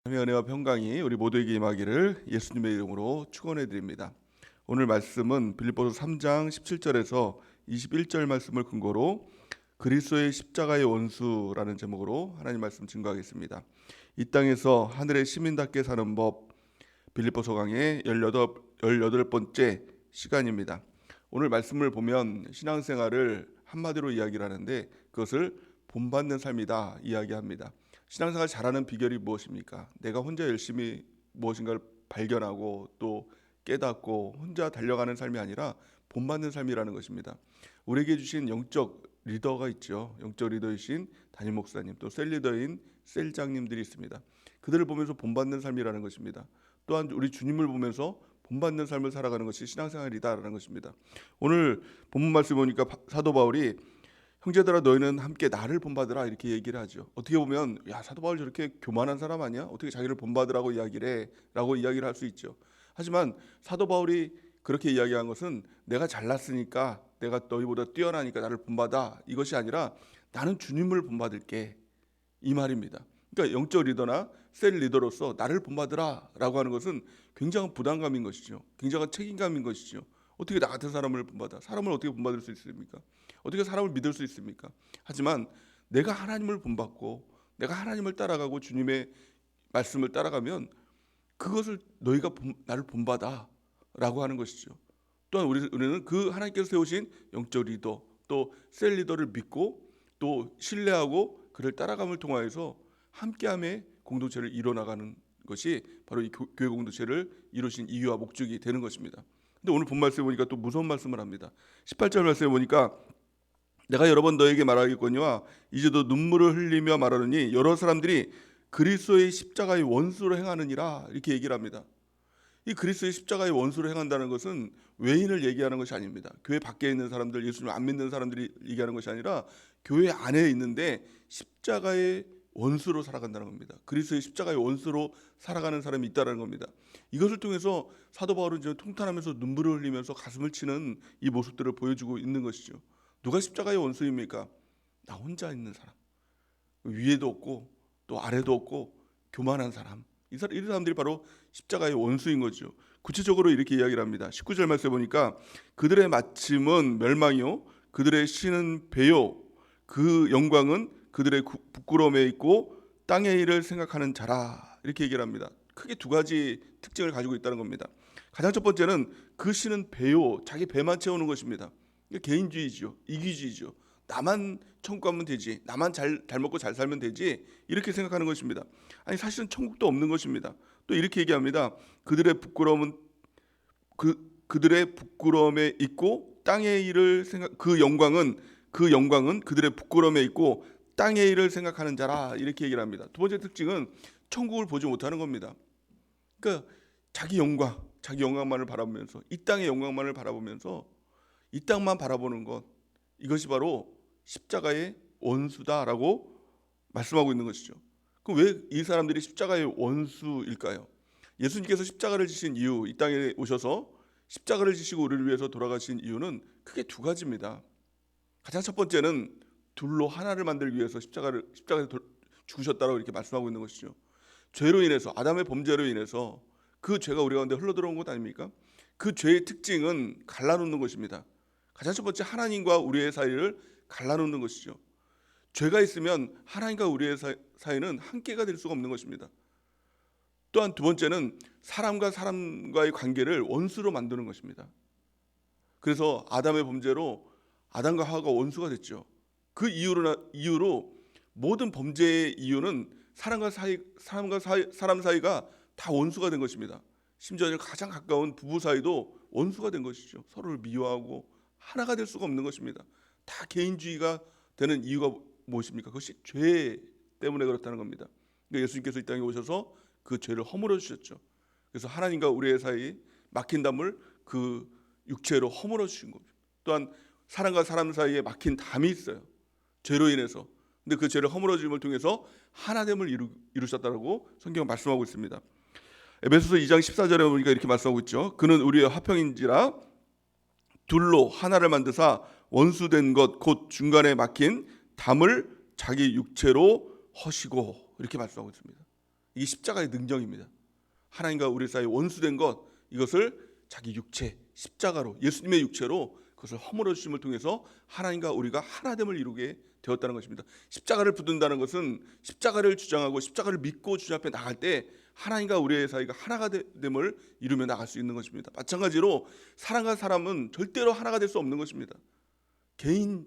하나님의 은혜와 평강이 우리 모두에게 임하기를 예수님의 이름으로 축원해 드립니다. 오늘 말씀은 빌립보서 3장 17절에서 21절 말씀을 근거로 그리스도의 십자가의 원수라는 제목으로 하나님 말씀 증거하겠습니다. 이 땅에서 하늘의 시민답게 사는 법, 빌립보서 강의 18번째 시간입니다. 오늘 말씀을 보면 신앙생활을 한마디로 이야기를 하는데 그것을 본받는 삶이다 이야기합니다. 신앙생활 잘하는 비결이 무엇입니까? 내가 혼자 열심히 무엇인가를 발견하고 또 깨닫고 혼자 달려가는 삶이 아니라 본받는 삶이라는 것입니다. 우리에게 주신 영적 리더가 있죠. 영적 리더이신 담임 목사님, 또 셀리더인 셀장님들이 있습니다. 그들을 보면서 본받는 삶이라는 것입니다. 또한 우리 주님을 보면서 본받는 삶을 살아가는 것이 신앙생활이다라는 것입니다. 오늘 본문 말씀 보니까 사도 바울이 형제들아 너희는 함께 나를 본받으라 이렇게 얘기를 하죠. 어떻게 보면 야 사도 바울 저렇게 교만한 사람 아니야? 어떻게 자기를 본받으라고 이야기를 해? 라고 이야기를 할 수 있죠. 하지만 사도 바울이 그렇게 이야기한 것은 내가 잘났으니까 내가 너희보다 뛰어나니까 나를 본받아 이것이 아니라 나는 주님을 본받을게 이 말입니다. 그러니까 영적 리더나 셀 리더로서 나를 본받으라 라고 하는 것은 굉장한 부담감인 것이죠. 굉장한 책임감인 것이죠. 어떻게 나 같은 사람을 본받아? 사람을 어떻게 본받을 수 있습니까? 어떻게 사람을 믿을 수 있습니까? 하지만 내가 하나님을 본받고 내가 하나님을 따라가고 주님의 말씀을 따라가면 그것을 너희가 나를 본받아 라고 하는 것이죠. 또한 우리는 그 하나님께서 세우신 영적 리더 또 셀 리더를 믿고 또 신뢰하고 그를 따라감을 통하여서 함께함의 공동체를 이뤄나가는 것이 바로 이 교회 공동체를 이루신 이유와 목적이 되는 것입니다. 근데 오늘 본 말씀에 보니까 또 무서운 말씀을 합니다. 18절 말씀에 보니까 내가 여러 번 너에게 말하겠거니와 이제도 눈물을 흘리며 말하느니 여러 사람들이 그리스도의 십자가의 원수로 행하느니라 이렇게 얘기를 합니다. 이 그리스도의 십자가의 원수로 행한다는 것은 외인을 얘기하는 것이 아닙니다. 교회 밖에 있는 사람들, 예수님 안 믿는 사람들이 얘기하는 것이 아니라 교회 안에 있는데 십자가의 원수로 살아간다는 겁니다. 그리스도의 십자가의 원수로 살아가는 사람이 있다는 겁니다. 이것을 통해서 사도 바울은 지금 통탄하면서 눈물을 흘리면서 가슴을 치는 이 모습들을 보여주고 있는 것이죠. 누가 십자가의 원수입니까? 나 혼자 있는 사람, 위에도 없고 또 아래도 없고 교만한 사람, 이 사람들이 바로 십자가의 원수인 거죠. 구체적으로 이렇게 이야기를 합니다. 19절 말씀에 보니까 그들의 마침은 멸망이요 그들의 신은 배요 그 영광은 그들의 부끄러움에 있고 땅의 일을 생각하는 자라 이렇게 얘기를 합니다. 크게 두 가지 특징을 가지고 있다는 겁니다. 가장 첫 번째는 그 신은 배요 자기 배만 채우는 것입니다. 개인주의죠. 이기주의죠. 나만 천국 가면 되지. 나만 잘 먹고 잘 살면 되지. 이렇게 생각하는 것입니다. 아니 사실은 천국도 없는 것입니다. 또 이렇게 얘기합니다. 그들의 부끄러움은 그들의 부끄러움에 있고 땅의 일을 생각 그 영광은 그들의 부끄러움에 있고 땅의 일을 생각하는 자라 이렇게 얘기를 합니다. 두 번째 특징은 천국을 보지 못하는 겁니다. 그러니까 자기 영광만을 바라보면서 이 땅의 영광만을 바라보면서 이 땅만 바라보는 것 이것이 바로 십자가의 원수다라고 말씀하고 있는 것이죠. 그럼 왜 이 사람들이 십자가의 원수일까요? 예수님께서 십자가를 지신 이유, 이 땅에 오셔서 십자가를 지시고 우리를 위해서 돌아가신 이유는 크게 두 가지입니다. 가장 첫 번째는 둘로 하나를 만들기 위해서 십자가에서 죽으셨다라고 이렇게 말씀하고 있는 것이죠. 죄로 인해서 아담의 범죄로 인해서 그 죄가 우리 가운데 흘러들어온 것 아닙니까? 그 죄의 특징은 갈라놓는 것입니다. 가장 첫 번째 하나님과 우리의 사이를 갈라놓는 것이죠. 죄가 있으면 하나님과 우리의 사이는 함께가 될 수가 없는 것입니다. 또한 두 번째는 사람과 사람과의 관계를 원수로 만드는 것입니다. 그래서 아담의 범죄로 아담과 하와가 원수가 됐죠. 그 이유로 모든 범죄의 이유는 사람과 사람 사이가 다 원수가 된 것입니다. 심지어 가장 가까운 부부 사이도 원수가 된 것이죠. 서로를 미워하고 하나가 될 수가 없는 것입니다. 다 개인주의가 되는 이유가 무엇입니까? 그것이 죄 때문에 그렇다는 겁니다. 그러니까 예수님께서 이 땅에 오셔서 그 죄를 허물어 주셨죠. 그래서 하나님과 우리의 사이 막힌 담을 그 육체로 허물어 주신 겁니다. 또한 사람과 사람 사이에 막힌 담이 있어요. 죄로 인해서. 근데 그 죄를 허물어 주심을 통해서 하나됨을 이루셨다고 성경은 말씀하고 있습니다. 에베소서 2장 14절에 보니까 이렇게 말씀하고 있죠. 그는 우리의 화평인지라 둘로 하나를 만드사 원수된 것 곧 중간에 막힌 담을 자기 육체로 허시고 이렇게 말씀하고 있습니다. 이게 십자가의 능력입니다. 하나님과 우리 사이 원수된 것, 이것을 자기 육체 십자가로, 예수님의 육체로 그것을 허물어 주심을 통해서 하나님과 우리가 하나됨을 이루게 되었다는 것입니다. 십자가를 붙든다는 것은 십자가를 주장하고 십자가를 믿고 주님 앞에 나갈 때 하나님과 우리의 사이가 하나가 됨을 이루며 나갈 수 있는 것입니다. 마찬가지로 사람과 사람은 절대로 하나가 될 수 없는 것입니다.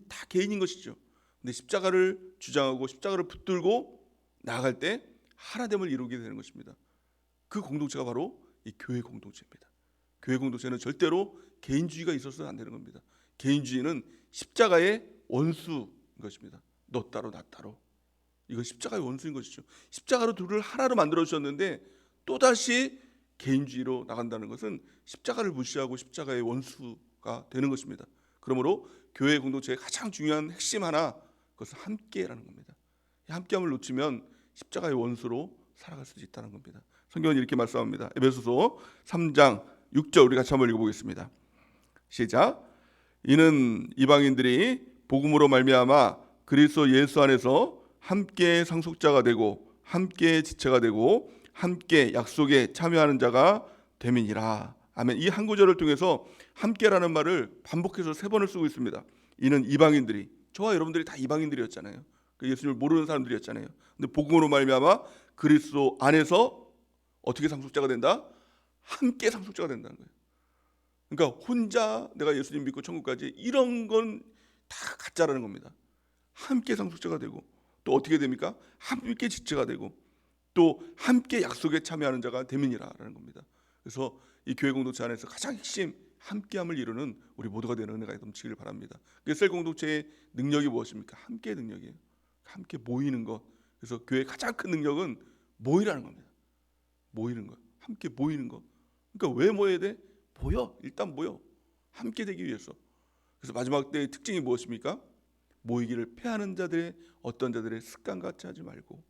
다 개인인 것이죠. 근데 십자가를 주장하고 십자가를 붙들고 나아갈 때 하나됨을 이루게 되는 것입니다. 그 공동체가 바로 이 교회 공동체입니다. 교회 공동체는 절대로 개인주의가 있어서는 안 되는 겁니다. 개인주의는 십자가의 원수인 것입니다. 너 따로 나 따로. 이거 십자가의 원수인 것이죠. 십자가로 둘을 하나로 만들어 주셨는데 또다시 개인주의로 나간다는 것은 십자가를 무시하고 십자가의 원수가 되는 것입니다. 그러므로 교회 공동체의 가장 중요한 핵심 하나, 그것은 함께라는 겁니다. 이 함께함을 놓치면 십자가의 원수로 살아갈 수 있다는 겁니다. 성경은 이렇게 말씀합니다. 에베소서 3장 6절 우리 같이 한번 읽어보겠습니다. 시작. 이는 이방인들이 복음으로 말미암아 그리스도 예수 안에서 함께 상속자가 되고 함께 지체가 되고 함께 약속에 참여하는 자가 됨이니라. 아멘. 이 한 구절을 통해서 함께라는 말을 반복해서 3번을 쓰고 있습니다. 이는 이방인들이, 저와 여러분들이 다 이방인들이었잖아요. 예수님을 모르는 사람들이었잖아요. 근데 복음으로 말미암아 그리스도 안에서 어떻게 상속자가 된다? 함께 상속자가 된다는 거예요. 그러니까 혼자 내가 예수님 믿고 천국 가지, 이런 건 다 가짜라는 겁니다. 함께 상속자가 되고 또 어떻게 됩니까? 함께 지체가 되고 또 함께 약속에 참여하는 자가 됨이니라라는 겁니다. 그래서 이 교회 공동체 안에서 가장 핵심 함께함을 이루는 우리 모두가 되는 은혜가 넘치기를 바랍니다. 셀 공동체의 능력이 무엇입니까? 함께의 능력이에요. 함께 모이는 것. 그래서 교회의 가장 큰 능력은 모이라는 겁니다. 모이는 것, 함께 모이는 것. 그러니까 왜 모여야 돼? 모여, 일단 모여. 함께 되기 위해서. 그래서 마지막 때의 특징이 무엇입니까? 모이기를 패하는 자들의 어떤 자들의 습관 같이 하지 말고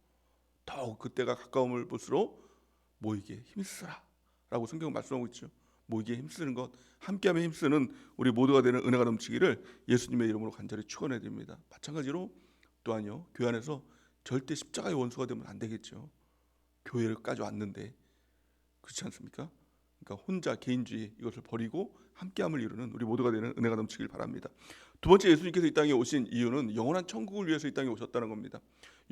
더욱 그때가 가까움을 볼수록 모이기에 힘쓰라 라고 성경은 말씀하고 있죠. 모이기에 힘쓰는 것, 함께하며 힘쓰는 우리 모두가 되는 은혜가 넘치기를 예수님의 이름으로 간절히 축원해 드립니다. 마찬가지로 또한요, 교회 안에서 절대 십자가의 원수가 되면 안 되겠죠. 교회를까지 왔는데, 그렇지 않습니까? 그러니까 혼자 개인주의 이것을 버리고 함께함을 이루는 우리 모두가 되는 은혜가 넘치길 바랍니다. 두 번째, 예수님께서 이 땅에 오신 이유는 영원한 천국을 위해서 이 땅에 오셨다는 겁니다.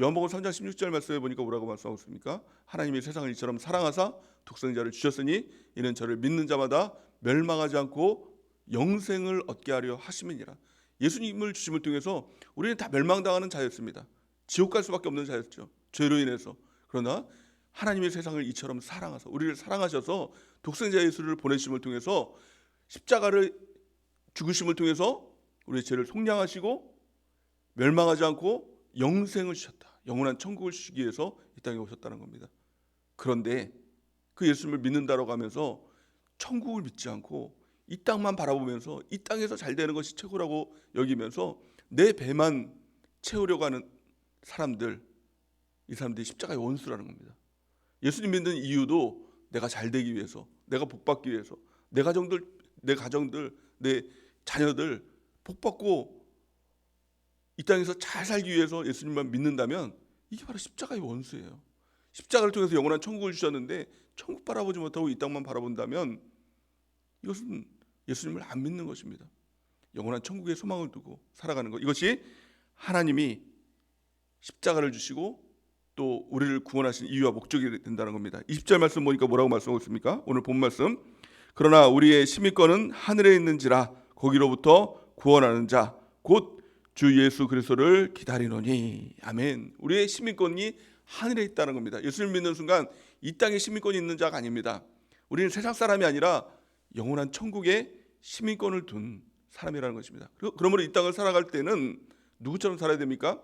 요한복음 3장 16절 말씀에 보니까 뭐라고 말씀하고 있습니까? 하나님이 세상을 이처럼 사랑하사 독생자를 주셨으니 이는 저를 믿는 자마다 멸망하지 않고 영생을 얻게 하려 하심이니라. 예수님을 주심을 통해서 우리는 다 멸망당하는 자였습니다. 지옥 갈 수밖에 없는 자였죠. 죄로 인해서. 그러나 하나님의 세상을 이처럼 사랑하사, 우리를 사랑하셔서 독생자 예수를 보내심을 통해서 십자가를 죽으심을 통해서 우리의 죄를 속량하시고 멸망하지 않고 영생을 주셨다. 영원한 천국을 주시기 위해서 이 땅에 오셨다는 겁니다. 그런데 그 예수님을 믿는다라고 하면서 천국을 믿지 않고 이 땅만 바라보면서 이 땅에서 잘 되는 것이 최고라고 여기면서 내 배만 채우려고 하는 사람들, 이 사람들이 십자가의 원수라는 겁니다. 예수님 믿는 이유도 내가 잘 되기 위해서, 내가 복 받기 위해서, 내 가정들, 내 자녀들 복 받고 이 땅에서 잘 살기 위해서 예수님만 믿는다면 이게 바로 십자가의 원수예요. 십자가를 통해서 영원한 천국을 주셨는데 천국 바라보지 못하고 이 땅만 바라본다면 이것은 예수님을 안 믿는 것입니다. 영원한 천국에 소망을 두고 살아가는 것, 이것이 하나님이 십자가를 주시고 또 우리를 구원하신 이유와 목적이 된다는 겁니다. 20절 말씀 보니까 뭐라고 말씀하고 있습니까? 오늘 본 말씀, 그러나 우리의 시민권은 하늘에 있는지라 거기로부터 구원하는 자 곧 주 예수 그리스도를 기다리노니. 아멘. 우리의 시민권이 하늘에 있다는 겁니다. 예수를 믿는 순간 이 땅에 시민권이 있는 자가 아닙니다. 우리는 세상 사람이 아니라 영원한 천국에 시민권을 둔 사람이라는 것입니다. 그러므로 이 땅을 살아갈 때는 누구처럼 살아야 됩니까?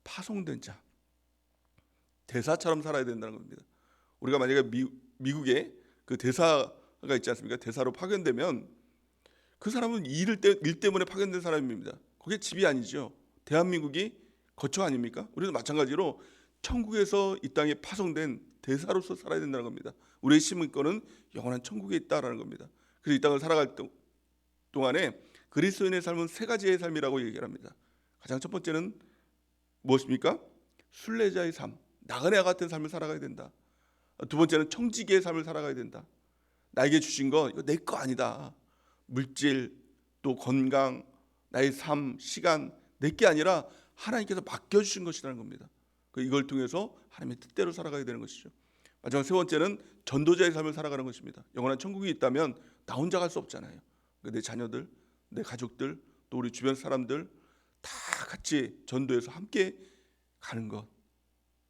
파송된 자, 대사처럼 살아야 된다는 겁니다. 우리가 만약에 미국에 그 대사가 있지 않습니까? 대사로 파견되면 그 사람은 일 때문에 파견된 사람입니다. 그게 집이 아니죠. 대한민국이 거처 아닙니까? 우리도 마찬가지로 천국에서 이 땅에 파송된 대사로서 살아야 된다는 겁니다. 우리의 시민권은 영원한 천국에 있다라는 겁니다. 그래서 이 땅을 살아갈 동안에 그리스도인의 삶은 3가지의 삶이라고 얘기합니다. 가장 첫 번째는 무엇입니까? 순례자의 삶. 나그네 같은 삶을 살아가야 된다. 두 번째는 청지기의 삶을 살아가야 된다. 나에게 주신 거 이거 내 거 아니다. 물질 또 건강, 나의 삶, 시간 내 게 아니라 하나님께서 맡겨주신 것이라는 겁니다. 이걸 통해서 하나님의 뜻대로 살아가야 되는 것이죠. 마지막 세 번째는 전도자의 삶을 살아가는 것입니다. 영원한 천국이 있다면 나 혼자 갈 수 없잖아요. 내 자녀들, 내 가족들, 또 우리 주변 사람들 다 같이 전도해서 함께 가는 것,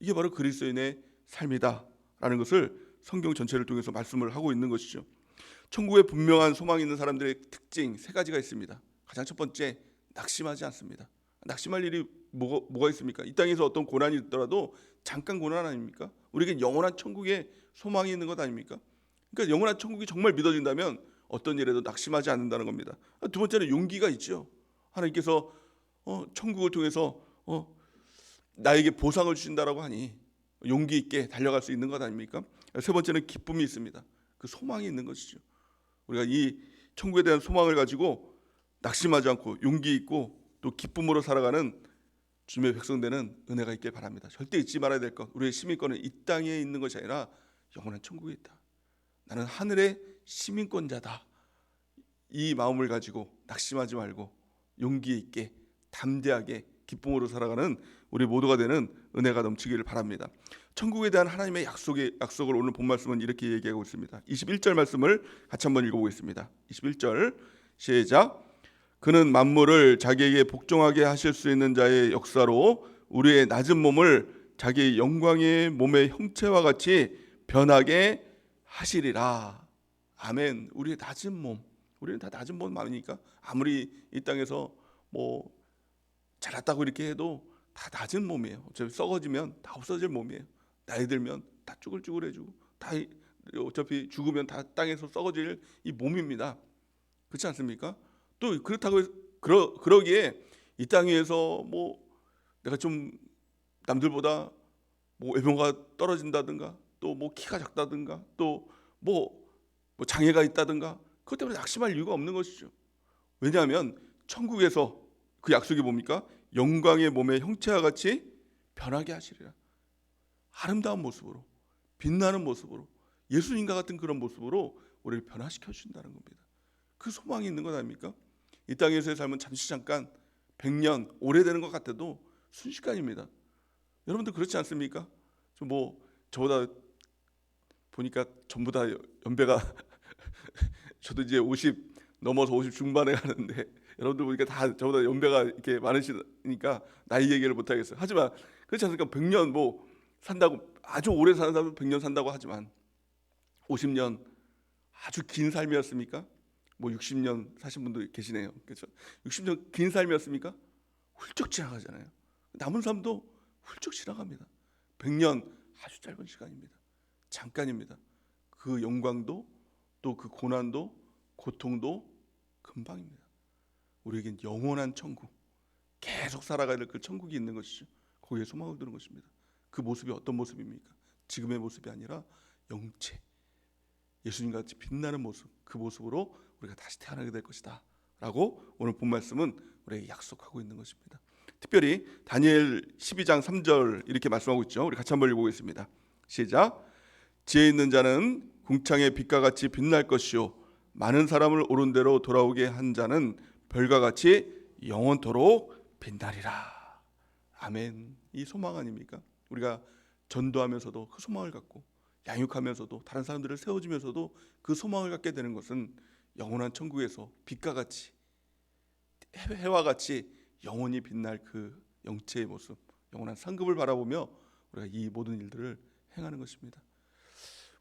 이게 바로 그리스도인의 삶이다라는 것을 성경 전체를 통해서 말씀을 하고 있는 것이죠. 천국에 분명한 소망이 있는 사람들의 특징 세 가지가 있습니다. 가장 첫 번째, 낙심하지 않습니다. 낙심할 일이 뭐가 있습니까? 이 땅에서 어떤 고난이 있더라도 잠깐 고난 아닙니까? 우리에게 영원한 천국에 소망이 있는 것 아닙니까? 그러니까 영원한 천국이 정말 믿어진다면 어떤 일에도 낙심하지 않는다는 겁니다. 두 번째는 용기가 있죠. 하나님께서 천국을 통해서 나에게 보상을 주신다라고 하니 용기 있게 달려갈 수 있는 것 아닙니까? 세 번째는 기쁨이 있습니다. 그 소망이 있는 것이죠. 우리가 이 천국에 대한 소망을 가지고 낙심하지 않고 용기 있고 또 기쁨으로 살아가는 주님의 백성되는 은혜가 있길 바랍니다. 절대 잊지 말아야 될 것, 우리의 시민권은 이 땅에 있는 것이 아니라 영원한 천국에 있다. 나는 하늘의 시민권자다. 이 마음을 가지고 낙심하지 말고 용기 있게 담대하게 기쁨으로 살아가는 우리 모두가 되는 은혜가 넘치기를 바랍니다. 천국에 대한 하나님의 약속을 오늘 본 말씀은 이렇게 얘기하고 있습니다. 21절 말씀을 같이 한번 읽어보겠습니다. 21절 시작. 그는 만물을 자기에게 복종하게 하실 수 있는 자의 역사로 우리의 낮은 몸을 자기의 영광의 몸의 형체와 같이 변하게 하시리라. 아멘. 우리의 낮은 몸, 우리는 다 낮은 몸 아닙니까? 아무리 이 땅에서 뭐 잘났다고 이렇게 해도 다 낮은 몸이에요. 어차피 썩어지면 다 없어질 몸이에요. 나이 들면 다 쭈글쭈글해지고 다 어차피 죽으면 다 땅에서 썩어질 이 몸입니다. 그렇지 않습니까? 또 그렇다고 해서 그러기에 이 땅 위에서 뭐 내가 좀 남들보다 뭐 외모가 떨어진다든가 또 뭐 키가 작다든가 또 뭐 장애가 있다든가 그것 때문에 낙심할 이유가 없는 것이죠. 왜냐하면 천국에서 그 약속이 뭡니까? 영광의 몸의 형체와 같이 변하게 하시리라. 아름다운 모습으로, 빛나는 모습으로, 예수님과 같은 그런 모습으로 우리를 변화시켜 주신다는 겁니다. 그 소망이 있는 것 아닙니까? 이 땅에서의 삶은 잠시 잠깐 100년 오래되는 것 같아도 순식간입니다. 여러분들 그렇지 않습니까? 저보다 보니까 전부 다 연배가 저도 이제 50 넘어서 50 중반에 가는데 여러분들 보니까 다 저보다 연배가 이렇게 많으시니까 나이 얘기를 못 하겠어요. 하지만 그렇지 않습니까? 100년 산다고 아주 오래 사는 사람은 100년 산다고 하지만 50년 아주 긴 삶이었습니까? 60년 사신 분도 계시네요. 그렇죠? 60년 긴 삶이었습니까? 훌쩍 지나가잖아요. 남은 삶도 훌쩍 지나갑니다. 100년 아주 짧은 시간입니다. 잠깐입니다. 그 영광도 또 그 고난도 고통도 금방입니다. 우리에겐 영원한 천국, 계속 살아가야 될 그 천국이 있는 것이죠. 거기에 소망을 두는 것입니다. 그 모습이 어떤 모습입니까? 지금의 모습이 아니라 영체, 예수님같이 빛나는 모습, 그 모습으로 우리가 다시 태어나게 될 것이다 라고 오늘 본 말씀은 우리에게 약속하고 있는 것입니다. 특별히 다니엘 12장 3절 이렇게 말씀하고 있죠. 우리 같이 한번 읽어보겠습니다. 시작. 지혜 있는 자는 궁창의 빛과 같이 빛날 것이요 많은 사람을 옳은 대로 돌아오게 한 자는 별과 같이 영원토록 빛나리라. 아멘. 이 소망 아닙니까? 우리가 전도하면서도 그 소망을 갖고 양육하면서도 다른 사람들을 세워주면서도 그 소망을 갖게 되는 것은 영원한 천국에서 빛과 같이 해와 같이 영원히 빛날 그 영체의 모습, 영원한 상급을 바라보며 우리가 이 모든 일들을 행하는 것입니다.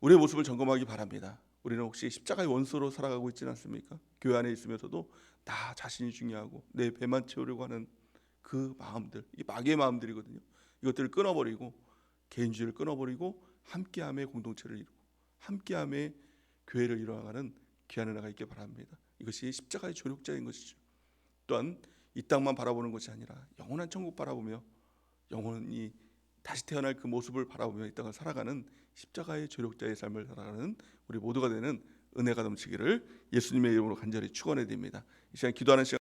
우리의 모습을 점검하기 바랍니다. 우리는 혹시 십자가의 원수로 살아가고 있지는 않습니까? 교회 안에 있으면서도 나 자신이 중요하고 내 배만 채우려고 하는 그 마음들, 이 마귀의 마음들이거든요. 이것들을 끊어버리고 개인주의를 끊어버리고 함께함의 공동체를 이루고 함께함의 교회를 이루어가는 귀한 은혜가 있길 바랍니다. 이것이 십자가의 조력자인 것이죠. 또한 이 땅만 바라보는 것이 아니라 영원한 천국 바라보며 영원히 다시 태어날 그 모습을 바라보며 이 땅을 살아가는 십자가의 조력자의 삶을 살아가는 우리 모두가 되는 은혜가 넘치기를 예수님의 이름으로 간절히 축원해 드립니다. 이 시간 기도하는 시간